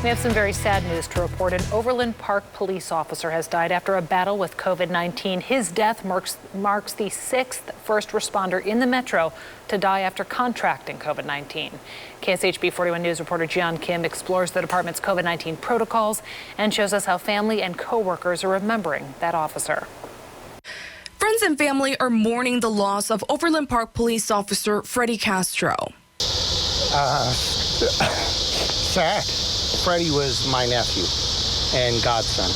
We have some very sad news to report. An Overland Park police officer has died after a battle with COVID-19. His death marks the sixth first responder in the metro to die after contracting COVID-19. KSHB 41 News reporter Jian Kim explores the department's COVID-19 protocols and shows us how family and co-workers are remembering that officer. Friends and family are mourning the loss of Overland Park police officer Freddie Castro. Sad. Freddie was my nephew and godson.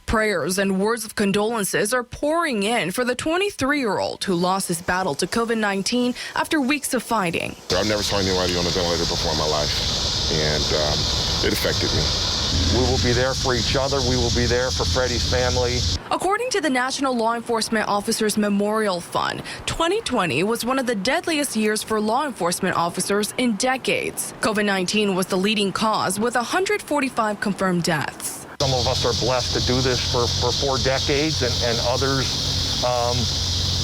Prayers and words of condolences are pouring in for the 23-year-old who lost his battle to COVID-19 after weeks of fighting. I've never saw anybody on a ventilator before in my life, and it affected me. We will be there for each other. We will be there for Freddie's family. According to the National Law Enforcement Officers Memorial Fund, 2020 was one of the deadliest years for law enforcement officers in decades. COVID-19 was the leading cause with 145 confirmed deaths. Some of us are blessed to do this for 4 decades, and others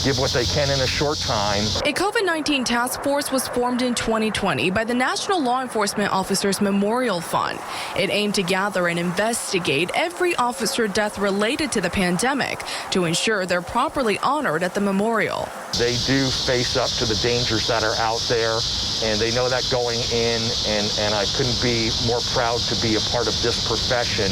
give what they can in a short time. A COVID-19 task force was formed in 2020 by the National Law Enforcement Officers Memorial Fund. It aimed to gather and investigate every officer death related to the pandemic to ensure they're properly honored at the memorial. They do face up to the dangers that are out there, and they know that going in, and I couldn't be more proud to be a part of this profession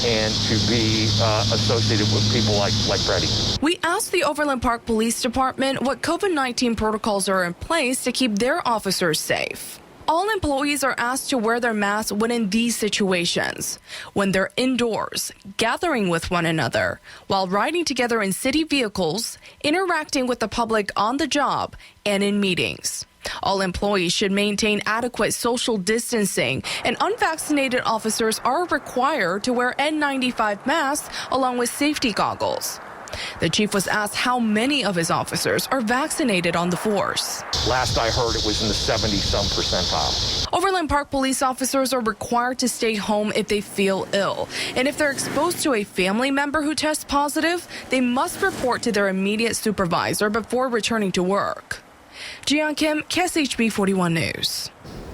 and to be associated with people like Freddie. We asked the Overland Park Police Department what COVID-19 protocols are in place to keep their officers safe. All employees are asked to wear their masks when in these situations, when they're indoors, gathering with one another, while riding together in city vehicles, interacting with the public on the job, and in meetings. All employees should maintain adequate social distancing, and unvaccinated officers are required to wear N95 masks along with safety goggles. The chief was asked how many of his officers are vaccinated on the force. Last I heard, it was in the 70-some percentile. Overland Park police officers are required to stay home if they feel ill. And if they're exposed to a family member who tests positive, they must report to their immediate supervisor before returning to work. Jian Kim, KSHB 41 News.